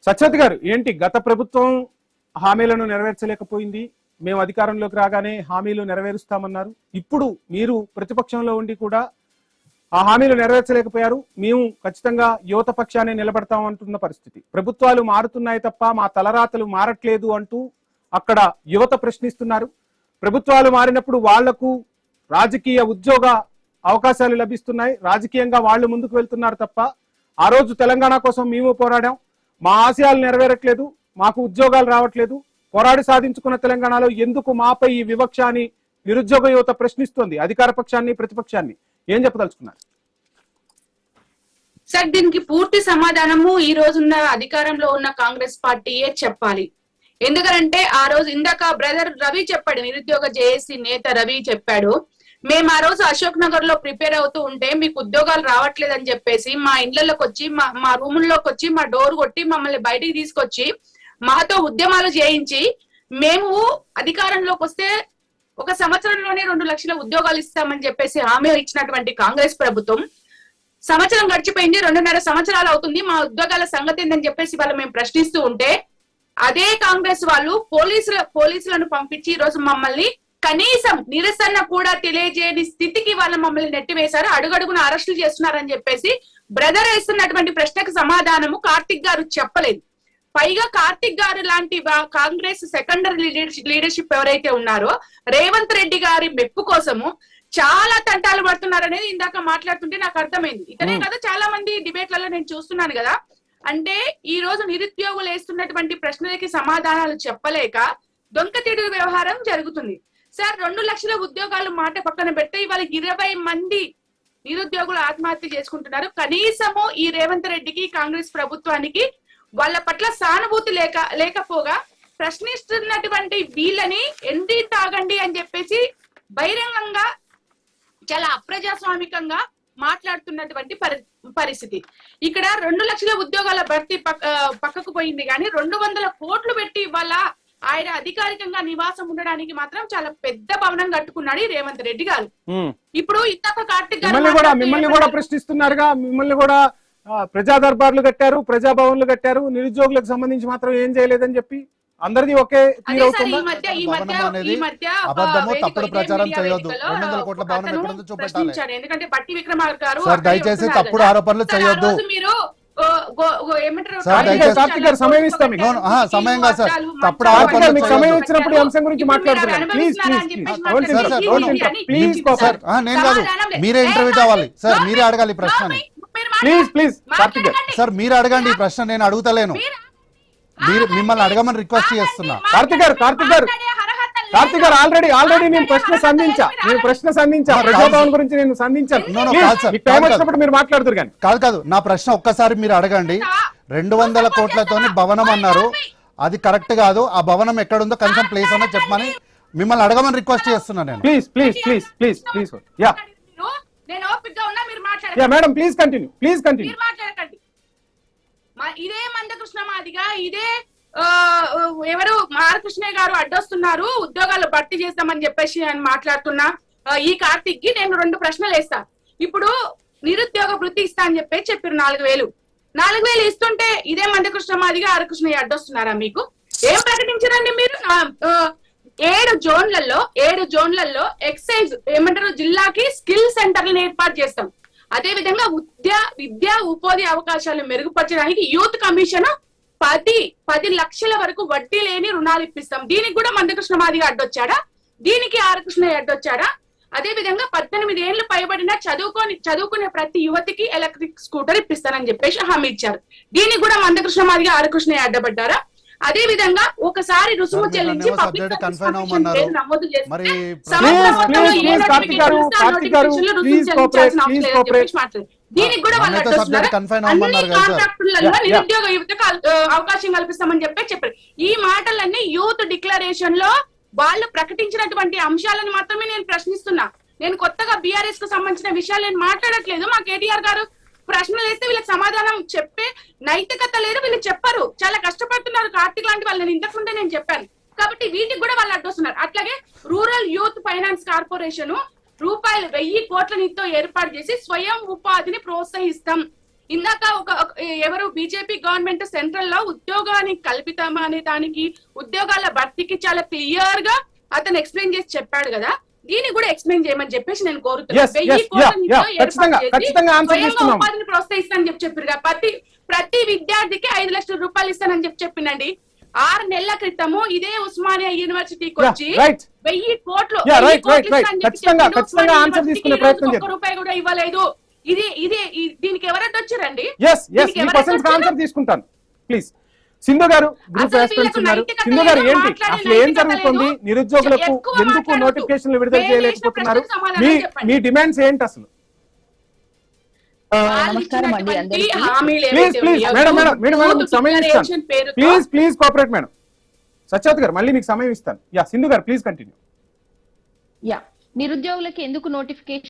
సత్యవతి గారు, ఏంటి గత ప్రభుత్వం హామీలను నెరవేర్చలేకపోయింది, మేము అధికారంలోకి రాగానే హామీలు నెరవేరుస్తామన్నారు. ఇప్పుడు మీరు ప్రతిపక్షంలో ఉండి కూడా ఆ హామీలు నెరవేర్చలేకపోయారు. మేము ఖచ్చితంగా యువత పక్షాన్ని నిలబడతామంటున్న పరిస్థితి. ప్రభుత్వాలు మారుతున్నాయి తప్ప మా తలరాతలు మారట్లేదు అంటూ అక్కడ యువత ప్రశ్నిస్తున్నారు. ప్రభుత్వాలు మారినప్పుడు వాళ్లకు రాజకీయ ఉద్యోగ అవకాశాలు లభిస్తున్నాయి, రాజకీయంగా వాళ్ళు ముందుకు వెళ్తున్నారు తప్ప ఆ రోజు తెలంగాణ కోసం మేము పోరాడాం, మా ఆశయాలు నెరవేరట్లేదు, మాకు ఉద్యోగాలు రావట్లేదు, పోరాడి సాధించుకున్న తెలంగాణలో ఎందుకు మాపై ఈ వివక్ష అని నిరుద్యోగ యువత ప్రశ్నిస్తోంది అధికార పక్షాన్ని ప్రతిపక్షాన్ని. ఏం చెప్పదలుచుకున్నారు సార్? దీనికి పూర్తి సమాధానము ఈ రోజున్న అధికారంలో ఉన్న కాంగ్రెస్ పార్టీయే చెప్పాలి. ఎందుకంటే ఆ రోజు ఇందాక బ్రదర్ రవి చెప్పాడు, నిరుద్యోగ జేఏసీ నేత రవి చెప్పాడు, మేము ఆ రోజు అశోక్ నగర్ లో ప్రిపేర్ అవుతూ ఉంటే మీకు ఉద్యోగాలు రావట్లేదని చెప్పేసి మా ఇండ్లలోకి వచ్చి మా రూముల్లోకి వచ్చి మా డోర్ కొట్టి మమ్మల్ని బయటికి తీసుకొచ్చి మాతో ఉద్యమాలు చేయించి మేము అధికారంలోకి వస్తే 1 సంవత్సరంలోనే 2 లక్షల ఉద్యోగాలు ఇస్తామని చెప్పేసి హామీ ఇచ్చినటువంటి కాంగ్రెస్ ప్రభుత్వం సంవత్సరం గడిచిపోయింది, 2.5 సంవత్సరాలు అవుతుంది, మా ఉద్యోగాల సంగతి ఏందని చెప్పేసి వాళ్ళు మేము ప్రశ్నిస్తూ ఉంటే అదే కాంగ్రెస్ వాళ్ళు పోలీసులను పంపించి ఈ రోజు మమ్మల్ని కనీసం నిరసన కూడా తెలియజేయని స్థితికి వాళ్ళు మమ్మల్ని నెట్టివేశారు, అడుగడుగున అరెస్టులు చేస్తున్నారని చెప్పేసి బ్రదర్ వేస్తున్నటువంటి ప్రశ్నకు సమాధానము కార్తిక్ గారు చెప్పలేదు. పైగా కార్తిక్ గారు లాంటి కాంగ్రెస్ సెకండరీ లీడర్షిప్ ఎవరైతే ఉన్నారో రేవంత్ రెడ్డి గారి మెప్పు కోసము చాలా తంటాలు పడుతున్నారనేది ఇందాక మాట్లాడుతుంటే నాకు అర్థమైంది. ఇతనే కదా చాలా మంది డిబేట్లలో నేను చూస్తున్నాను కదా. అంటే ఈ రోజు నిరుద్యోగులు వేస్తున్నటువంటి ప్రశ్నలకి సమాధానాలు చెప్పలేక దొంగతీడు వ్యవహారం జరుగుతుంది. సార్ 2 లక్షల ఉద్యోగాలు మాట పక్కన పెడితే ఇవాళ 20 మంది నిరుద్యోగులు ఆత్మహత్య చేసుకుంటున్నారు. కనీసము ఈ రేవంత్ రెడ్డికి కాంగ్రెస్ ప్రభుత్వానికి వాళ్ళ పట్ల సానుభూతి లేకపోగా ప్రశ్నిస్తున్నటువంటి వీళ్ళని ఎండి తాగండి అని చెప్పేసి బహిరంగంగా చాలా అప్రజాస్వామికంగా మాట్లాడుతున్నటువంటి పరిస్థితి. ఇక్కడ 2 లక్షల ఉద్యోగాల భర్తీ పక్కకు పోయింది కానీ 200 కోట్లు పెట్టి ఇవాళ ఆయన అధికారికంగా నివాసం ఉండడానికి మాత్రం చాలా పెద్ద భవనం కట్టుకున్నాడు ఈ రేవంత్ రెడ్డి గారు. ఇప్పుడు ఇంతక కార్తిక్ గారు మిమ్మల్ని కూడా ప్రశ్నిస్తున్నారుగా, మిమ్మల్ని కూడా ప్రజా దర్బార్లు కట్టారు, ప్రజాభవన్లు కట్టారు, నిరుద్యోగులకు సంబంధించి మాత్రం ఏం చేయలేదని చెప్పి అందరిది ఒకే తీరు అవుతుంది. ఎందుకంటే పట్టి విక్రమార్క గారు దయచేసి తప్పుడు ఆరోపణలు చేయొద్దు. మీరు సమయం ఇస్తాం, సమయంగా సార్ తప్పుడు సమయం ఇచ్చినప్పుడు అంశం గురించి మాట్లాడుతున్నాను. నేను కాదు, మీరే ఇంటర్వ్యూ కావాలి సార్, మీరే అడగాలి ఈ ప్రశ్నని. ప్లీజ్ సార్ మీరు అడగండి ఈ ప్రశ్న, నేను అడుగుతలేను, మీరు మిమ్మల్ని అడగమని రిక్వెస్ట్ చేస్తున్నా. కార్తిక్ గారు ఆల్రెడీ నేను ప్రశ్న సంధించా ప్రజాభవన్ గురించి నేను సంధించాను. మీరు మాట్లాడుతారు కానీ కాదు, నా ప్రశ్న ఒక్కసారి మీరు అడగండి. 200 కోట్లతోని భవనం అన్నారు, అది కరెక్ట్ కాదు, ఆ భవనం ఎక్కడుందో కనీసం ప్లేస్ అన్నా చెప్పమని మిమ్మల్ని అడగమని రిక్వెస్ట్ చేస్తున్నా నేను. Please madam please continue. ఇదే మందకృష్ణ మాదిగా ఇదే ఎవరు ఆర్.కృష్ణ గారు అడ్డొస్తున్నారు, ఉద్యోగాలు భర్తీ చేస్తామని చెప్పేసి ఆయన మాట్లాడుతున్నా ఈ కార్తిక్ కి నేను 2 ప్రశ్నలు వేస్తా. ఇప్పుడు నిరుద్యోగ వృత్తి ఇస్తా అని చెప్పారు 4,000 ఇస్తుంటే ఇదే మందకృష్ణ మాదిగా ఆర్.కృష్ణ అడ్డొస్తున్నారా? మీకు ఏం ప్రకటించారండి మీరు? 7 జోన్లలో ఎక్సైజ్ ఏమంటారు జిల్లాకి స్కిల్ సెంటర్లను ఏర్పాటు చేస్తాం. అదే విధంగా విద్యా ఉపాధి అవకాశాలు మెరుగుపరచడానికి యూత్ కమిషన్ 10 లక్షల వరకు వడ్డీ లేని రుణాలు ఇప్పిస్తాం. దీనికి కూడా మందకృష్ణ మాదిగా అడ్డొచ్చాడా? దీనికి ఆర్.కృష్ణ అడ్డొచ్చాడా? అదే విధంగా 18 ఏళ్లు పైబడిన చదువుకునే ప్రతి యువతికి ఎలక్ట్రిక్ స్కూటర్ ఇప్పిస్తానని చెప్పేసి హామీ ఇచ్చారు. దీనికి కూడా మందకృష్ణ మాదిగా ఆర్.కృష్ణ అడ్డపడ్డారా? అదే విధంగా ఒకసారి రుసుము చెల్లించి నమోదు చేసి దీనికి కూడా వాళ్ళు కాంట్రాక్టులలో నిరుద్యోగ యువతకు అవకాశం కల్పిస్తామని చెప్పారు. ఈ మాటలన్నీ యూత్ డిక్లరేషన్ లో వాళ్ళు ప్రకటించినటువంటి అంశాలను మాత్రమే నేను ప్రశ్నిస్తున్నా. నేను కొత్తగా బీఆర్ఎస్ కు సంబంధించిన విషయాలు నేను మాట్లాడట్లేదు. మా కేటీఆర్ గారు ప్రశ్నలు వేస్తే వీళ్ళకి సమాధానం చెప్పే నైతికత లేదు, వీళ్ళు చెప్పరు, చాలా కష్టపడుతున్నారు. కార్తిక్ లాంటి వాళ్ళని ఇంతకుముందే నేను చెప్పాను. కాబట్టి వీటికి కూడా వాళ్ళు అడ్డొస్తున్నారు. అట్లాగే రూరల్ యూత్ ఫైనాన్స్ కార్పొరేషన్ ₹1,000 కోట్ల నిధితో ఏర్పాటు చేసి స్వయం ఉపాధిని ప్రోత్సహిస్తాం. ఇందాక ఎవరు బీజేపీ గవర్నమెంట్ సెంట్రల్ లో ఉద్యోగాన్ని కల్పితామా అనే దానికి ఉద్యోగాల భర్తీకి చాలా క్లియర్ గా అతను ఎక్స్ప్లెయిన్ చేసి చెప్పాడు కదా, దీన్ని కూడా ఎక్స్ప్లెయిన్ చేయమని చెప్పేసి నేను కోరుతున్నాను. ఉపాధిని ప్రోత్సహిస్తానని చెప్పారు, ప్రతి విద్యార్థికి 5 లక్షల రూపాయలు ఇస్తానని చెప్పిండండి. 6 నెలల క్రితము ఇదే ఉస్మానియా యూనివర్సిటీకి వచ్చి 1000 కోట్లు రూపాయి కూడా ఇవ్వలేదు. ఇది దీనికి ఎవరైతే వచ్చారండి? ఆన్సర్ తీసుకుంటాను ప్లీజ్. సింధు గారు గ్రూప్ రెస్పాన్స్ ఉన్నారు. సింధు గారు ఏంటి అసలు ఏం జరుగుతుంది? నిరుద్యోగులకు ఎందుకు నోటిఫికేషన్లు విడుదల చేయలేకపోతున్నారు? మీ డిమాండ్స్ ఏంటి అసలు? నమస్కారం అండి అందరికీ. Please cooperate madam. సత్యవతి గారు మళ్ళీ మీకు సమయం ఇస్తాను. సింధు గారు ప్లీజ్ కంటిన్యూ. నిరుద్యోగులకి ఎందుకు నోటిఫికేషన్